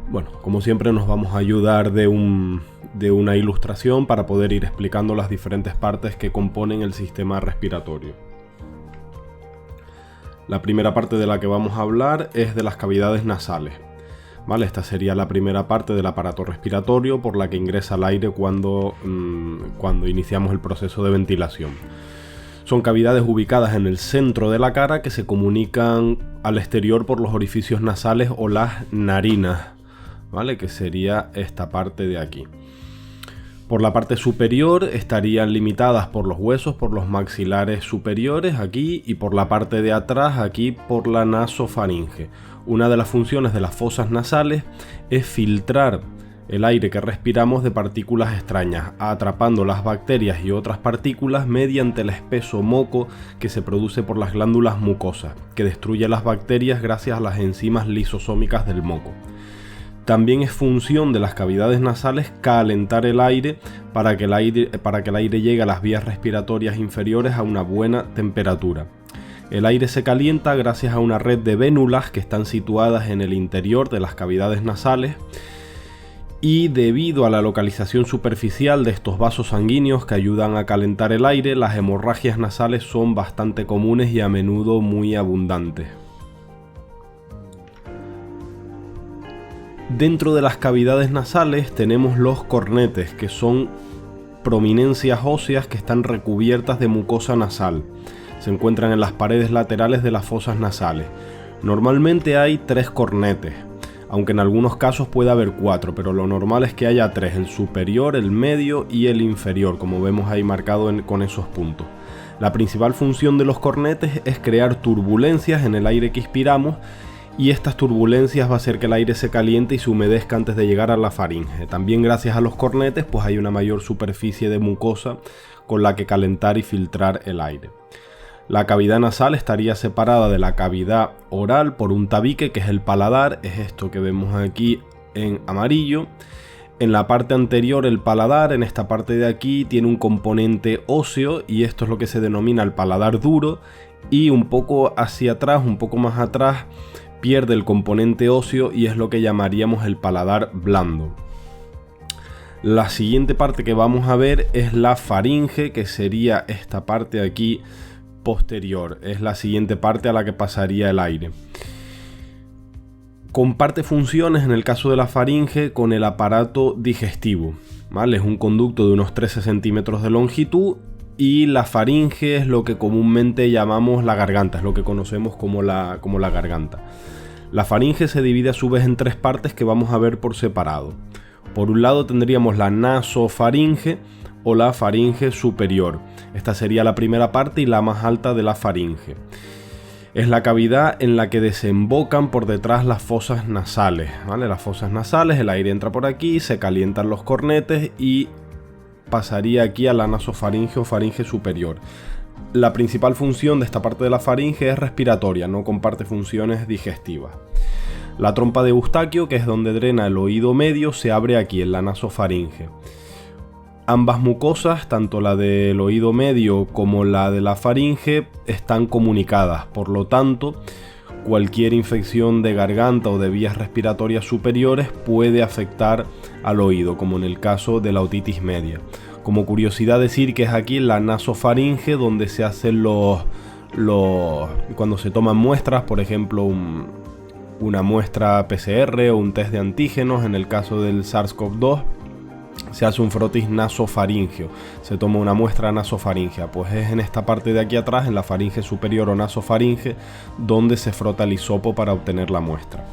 Bueno, como siempre nos vamos a ayudar de una ilustración para poder ir explicando las diferentes partes que componen el sistema respiratorio. La primera parte de la que vamos a hablar es de las cavidades nasales. ¿Vale? Esta sería la primera parte del aparato respiratorio por la que ingresa el aire cuando iniciamos el proceso de ventilación. Son cavidades ubicadas en el centro de la cara que se comunican al exterior por los orificios nasales o las narinas, ¿vale? Que sería esta parte de aquí. Por la parte superior estarían limitadas por los huesos, por los maxilares superiores aquí, y por la parte de atrás aquí por la nasofaringe. Una de las funciones de las fosas nasales es filtrar el aire que respiramos de partículas extrañas, atrapando las bacterias y otras partículas mediante el espeso moco que se produce por las glándulas mucosas, que destruye las bacterias gracias a las enzimas lisosómicas del moco. También es función de las cavidades nasales calentar el aire para que el aire llegue a las vías respiratorias inferiores a una buena temperatura. El aire se calienta gracias a una red de vénulas que están situadas en el interior de las cavidades nasales, y debido a la localización superficial de estos vasos sanguíneos que ayudan a calentar el aire, las hemorragias nasales son bastante comunes y a menudo muy abundantes. Dentro de las cavidades nasales tenemos los cornetes, que son prominencias óseas que están recubiertas de mucosa nasal. Se encuentran en las paredes laterales de las fosas nasales. Normalmente hay 3 cornetes, aunque en algunos casos puede haber 4, pero lo normal es que haya 3, el superior, el medio y el inferior, como vemos ahí marcado con esos puntos. La principal función de los cornetes es crear turbulencias en el aire que inspiramos, y estas turbulencias va a hacer que el aire se caliente y se humedezca antes de llegar a la faringe. También gracias a los cornetes pues hay una mayor superficie de mucosa con la que calentar y filtrar el aire. La cavidad nasal estaría separada de la cavidad oral por un tabique, que es el paladar, es esto que vemos aquí en amarillo. En la parte anterior, el paladar, en esta parte de aquí, tiene un componente óseo, y esto es lo que se denomina el paladar duro, y un poco hacia atrás, un poco más atrás, pierde el componente óseo y es lo que llamaríamos el paladar blando. La siguiente parte que vamos a ver es la faringe, que sería esta parte aquí posterior. Es la siguiente parte a la que pasaría el aire. Comparte funciones en el caso de la faringe con el aparato digestivo, ¿vale? Es un conducto de unos 13 centímetros de longitud, y la faringe es lo que comúnmente llamamos la garganta, es lo que conocemos como la garganta. La faringe se divide a su vez en 3 partes que vamos a ver por separado. Por un lado tendríamos la nasofaringe o la faringe superior. Esta sería la primera parte y la más alta de la faringe. Es la cavidad en la que desembocan por detrás las fosas nasales, ¿vale? Las fosas nasales, el aire entra por aquí, se calientan los cornetes y pasaría aquí a la nasofaringe o faringe superior. La principal función de esta parte de la faringe es respiratoria, no comparte funciones digestivas. La trompa de Eustaquio, que es donde drena el oído medio, se abre aquí en la nasofaringe. Ambas mucosas, tanto la del oído medio como la de la faringe, están comunicadas, por lo tanto, cualquier infección de garganta o de vías respiratorias superiores puede afectar al oído, como en el caso de la otitis media. Como curiosidad decir que es aquí en la nasofaringe donde se hacen cuando se toman muestras, por ejemplo una muestra PCR o un test de antígenos. En el caso del SARS-CoV-2 se hace un frotis nasofaringeo, se toma una muestra nasofaringea, pues es en esta parte de aquí atrás, en la faringe superior o nasofaringe, donde se frota el hisopo para obtener la muestra.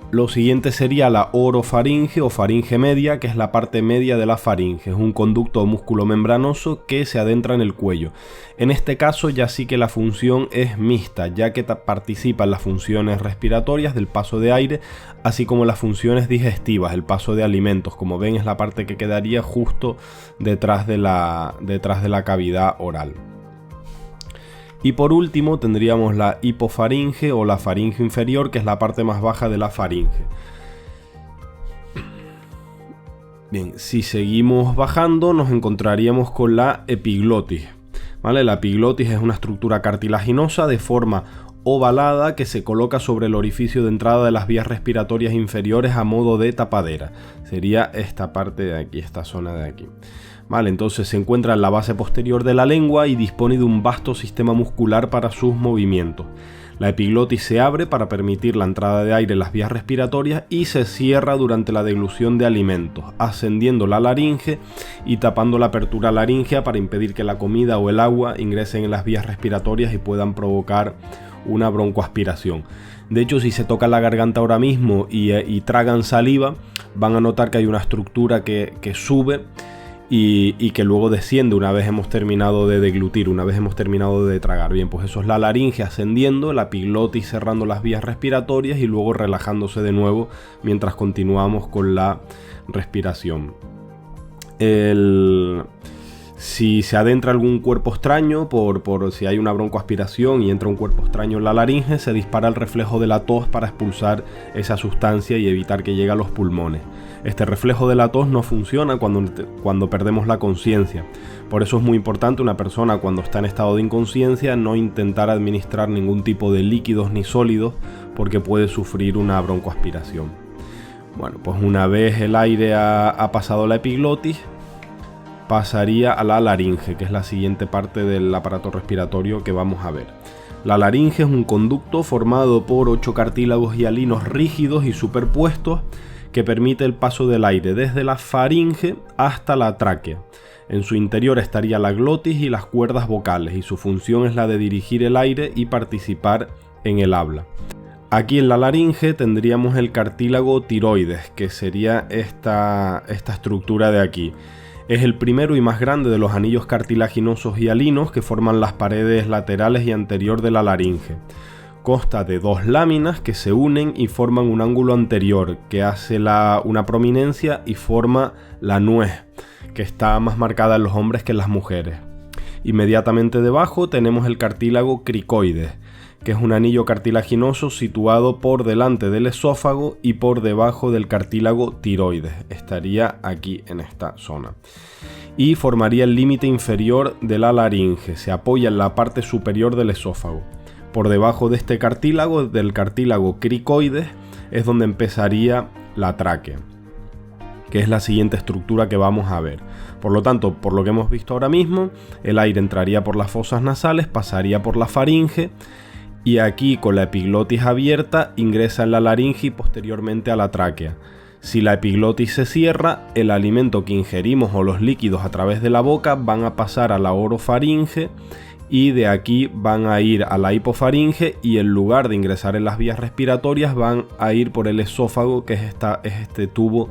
Lo siguiente sería la orofaringe o faringe media, que es la parte media de la faringe. Es un conducto músculo membranoso que se adentra en el cuello. En este caso ya sí que la función es mixta, ya que participan las funciones respiratorias del paso de aire, así como las funciones digestivas, el paso de alimentos. Como ven, es la parte que quedaría justo detrás de la cavidad oral. Y por último tendríamos la hipofaringe o la faringe inferior, que es la parte más baja de la faringe. Bien, si seguimos bajando nos encontraríamos con la epiglotis, ¿vale? La epiglotis es una estructura cartilaginosa de forma ovalada que se coloca sobre el orificio de entrada de las vías respiratorias inferiores a modo de tapadera. Sería esta parte de aquí, esta zona de aquí. Vale, entonces se encuentra en la base posterior de la lengua y dispone de un vasto sistema muscular para sus movimientos. La epiglotis se abre para permitir la entrada de aire en las vías respiratorias y se cierra durante la deglución de alimentos, ascendiendo la laringe y tapando la apertura laríngea para impedir que la comida o el agua ingresen en las vías respiratorias y puedan provocar una broncoaspiración. De hecho, si se toca la garganta ahora mismo y tragan saliva, van a notar que hay una estructura que sube y que luego desciende una vez hemos terminado de deglutir, una vez hemos terminado de tragar. Bien, pues eso es la laringe ascendiendo, la epiglotis cerrando las vías respiratorias y luego relajándose de nuevo mientras continuamos con la respiración. Si se adentra algún cuerpo extraño, por si hay una broncoaspiración y entra un cuerpo extraño en la laringe, se dispara el reflejo de la tos para expulsar esa sustancia y evitar que llegue a los pulmones. Este reflejo de la tos no funciona cuando perdemos la conciencia. Por eso es muy importante una persona cuando está en estado de inconsciencia no intentar administrar ningún tipo de líquidos ni sólidos porque puede sufrir una broncoaspiración. Bueno, pues una vez el aire ha pasado la epiglotis, pasaría a la laringe, que es la siguiente parte del aparato respiratorio que vamos a ver. La laringe es un conducto formado por 8 cartílagos hialinos rígidos y superpuestos que permite el paso del aire desde la faringe hasta la tráquea. En su interior estaría la glotis y las cuerdas vocales, y su función es la de dirigir el aire y participar en el habla. Aquí en la laringe tendríamos el cartílago tiroides, que sería esta estructura de aquí. Es el primero y más grande de los anillos cartilaginosos hialinos que forman las paredes laterales y anterior de la laringe. Consta de 2 láminas que se unen y forman un ángulo anterior que hace una prominencia y forma la nuez, que está más marcada en los hombres que en las mujeres. Inmediatamente debajo tenemos el cartílago cricoides, que es un anillo cartilaginoso situado por delante del esófago y por debajo del cartílago tiroides. Estaría aquí en esta zona. Y formaría el límite inferior de la laringe. Se apoya en la parte superior del esófago. Por debajo de este cartílago, del cartílago cricoides, es donde empezaría la tráquea, que es la siguiente estructura que vamos a ver. Por lo tanto, por lo que hemos visto ahora mismo, el aire entraría por las fosas nasales, pasaría por la faringe, y aquí con la epiglotis abierta ingresa en la laringe y posteriormente a la tráquea. Si la epiglotis se cierra, el alimento que ingerimos o los líquidos a través de la boca van a pasar a la orofaringe y de aquí van a ir a la hipofaringe y en lugar de ingresar en las vías respiratorias van a ir por el esófago, que es este tubo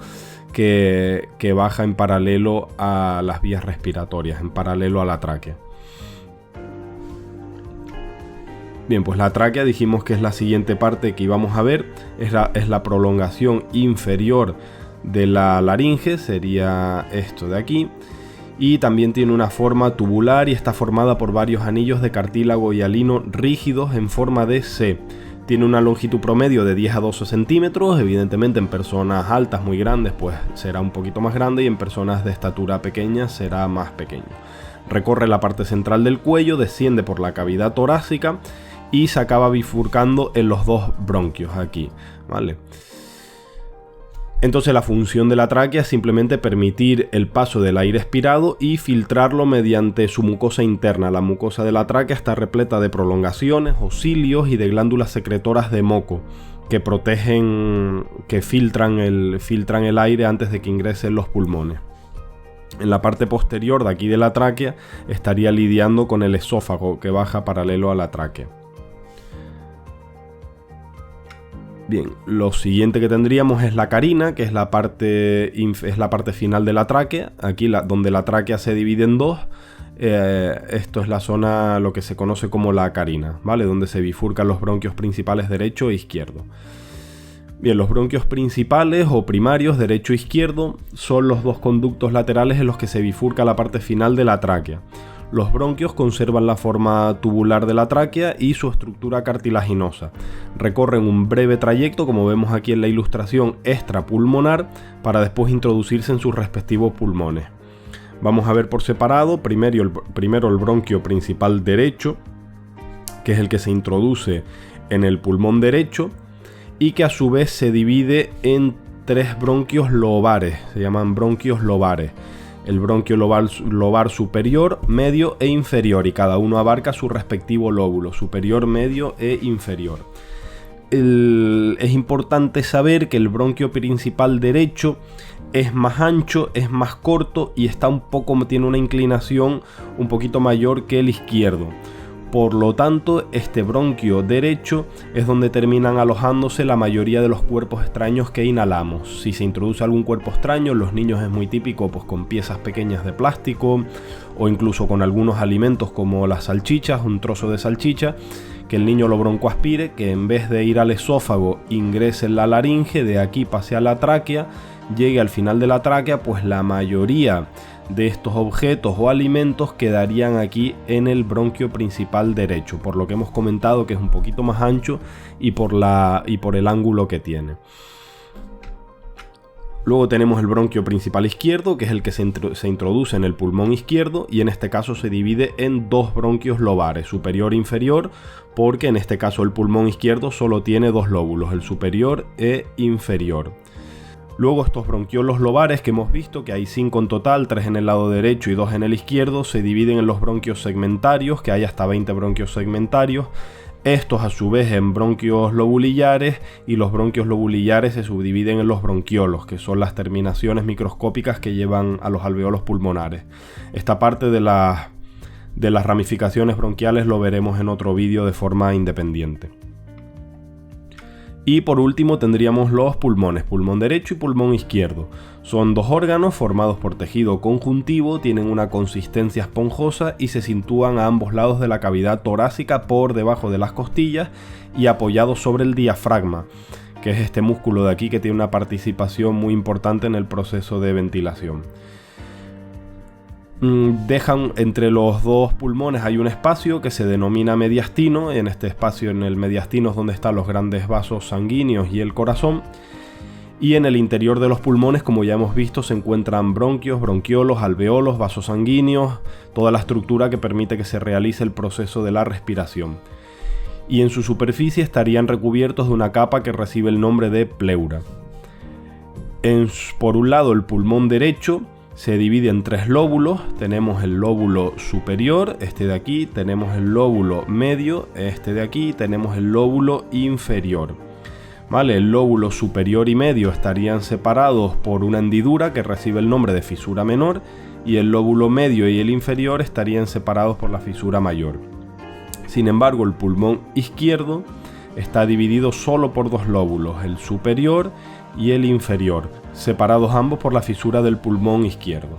que baja en paralelo a las vías respiratorias, en paralelo a la tráquea. Bien, pues la tráquea dijimos que es la siguiente parte que íbamos a ver, es la prolongación inferior de la laringe, sería esto de aquí, y también tiene una forma tubular y está formada por varios anillos de cartílago hialino rígidos en forma de C. Tiene una longitud promedio de 10 a 12 centímetros, evidentemente en personas altas muy grandes pues será un poquito más grande y en personas de estatura pequeña será más pequeño. Recorre la parte central del cuello, desciende por la cavidad torácica y se acaba bifurcando en los 2 bronquios aquí, ¿vale? Entonces la función de la tráquea es simplemente permitir el paso del aire expirado y filtrarlo mediante su mucosa interna. La mucosa de la tráquea está repleta de prolongaciones, ocilios y de glándulas secretoras de moco que protegen, que filtran el aire antes de que ingrese en los pulmones. En la parte posterior de aquí de la tráquea estaría lidiando con el esófago que baja paralelo a la tráquea. Bien, lo siguiente que tendríamos es la carina, que es la parte final de la tráquea, aquí donde la tráquea se divide en 2. Esto es la zona, lo que se conoce como la carina, ¿vale? Donde se bifurcan los bronquios principales derecho e izquierdo. Bien, los bronquios principales o primarios derecho e izquierdo son los 2 conductos laterales en los que se bifurca la parte final de la tráquea. Los bronquios conservan la forma tubular de la tráquea y su estructura cartilaginosa. Recorren un breve trayecto, como vemos aquí en la ilustración, extrapulmonar para después introducirse en sus respectivos pulmones. Vamos a ver por separado primero el bronquio principal derecho, que es el que se introduce en el pulmón derecho y que a su vez se divide en 3 bronquios lobares, se llaman bronquios lobares. El bronquio lobar superior, medio e inferior, y cada uno abarca su respectivo lóbulo, superior, medio e inferior. Es importante saber que el bronquio principal derecho es más ancho, es más corto y tiene una inclinación un poquito mayor que el izquierdo. Por lo tanto, este bronquio derecho es donde terminan alojándose la mayoría de los cuerpos extraños que inhalamos. Si se introduce algún cuerpo extraño, en los niños es muy típico pues con piezas pequeñas de plástico o incluso con algunos alimentos como las salchichas, un trozo de salchicha, que el niño lo broncoaspire, que en vez de ir al esófago ingrese en la laringe, de aquí pase a la tráquea, llegue al final de la tráquea, pues la mayoría de estos objetos o alimentos quedarían aquí en el bronquio principal derecho, por lo que hemos comentado que es un poquito más ancho y por el ángulo que tiene. Luego tenemos el bronquio principal izquierdo, que es el que se introduce en el pulmón izquierdo, y en este caso se divide en 2 bronquios lobares, superior e inferior, porque en este caso el pulmón izquierdo solo tiene 2 lóbulos, el superior e inferior. Luego estos bronquiolos lobares que hemos visto, que hay 5 en total, 3 en el lado derecho y 2 en el izquierdo, se dividen en los bronquios segmentarios, que hay hasta 20 bronquios segmentarios. Estos a su vez en bronquios lobulillares, y los bronquios lobulillares se subdividen en los bronquiolos, que son las terminaciones microscópicas que llevan a los alveolos pulmonares. Esta parte de las ramificaciones bronquiales lo veremos en otro vídeo de forma independiente. Y por último tendríamos los pulmones, pulmón derecho y pulmón izquierdo. Son 2 órganos formados por tejido conjuntivo, tienen una consistencia esponjosa y se sitúan a ambos lados de la cavidad torácica por debajo de las costillas y apoyados sobre el diafragma, que es este músculo de aquí que tiene una participación muy importante en el proceso de ventilación. Dejan entre los 2 pulmones hay un espacio que se denomina mediastino. En este espacio, en el mediastino, es donde están los grandes vasos sanguíneos y el corazón. Y en el interior de los pulmones, como ya hemos visto, se encuentran bronquios, bronquiolos, alveolos, vasos sanguíneos, toda la estructura que permite que se realice el proceso de la respiración. Y en su superficie estarían recubiertos de una capa que recibe el nombre de pleura. Por un lado, el pulmón derecho se divide en 3 lóbulos. Tenemos el lóbulo superior, este de aquí, tenemos el lóbulo medio, este de aquí, tenemos el lóbulo inferior. ¿Vale? El lóbulo superior y medio estarían separados por una hendidura que recibe el nombre de fisura menor, y el lóbulo medio y el inferior estarían separados por la fisura mayor. Sin embargo, el pulmón izquierdo está dividido solo por 2 lóbulos, el superior y el inferior, separados ambos por la fisura del pulmón izquierdo.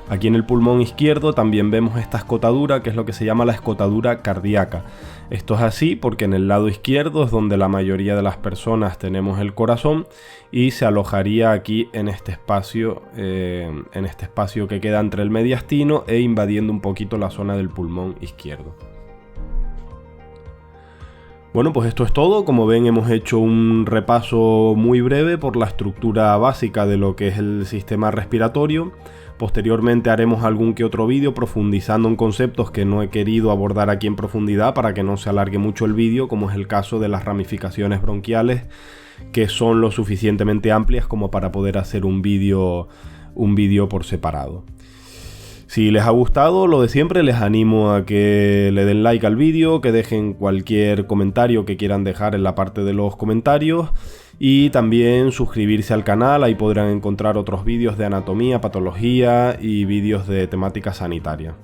Aquí en el pulmón izquierdo también vemos esta escotadura, que es lo que se llama la escotadura cardíaca. Esto es así porque en el lado izquierdo es donde la mayoría de las personas tenemos el corazón, y se alojaría aquí en este espacio que queda entre el mediastino e invadiendo un poquito la zona del pulmón izquierdo. Bueno, pues esto es todo. Como ven, hemos hecho un repaso muy breve por la estructura básica de lo que es el sistema respiratorio. Posteriormente haremos algún que otro vídeo profundizando en conceptos que no he querido abordar aquí en profundidad para que no se alargue mucho el vídeo, como es el caso de las ramificaciones bronquiales, que son lo suficientemente amplias como para poder hacer un vídeo por separado. Si les ha gustado, lo de siempre, les animo a que le den like al vídeo, que dejen cualquier comentario que quieran dejar en la parte de los comentarios, y también suscribirse al canal. Ahí podrán encontrar otros vídeos de anatomía, patología y vídeos de temática sanitaria.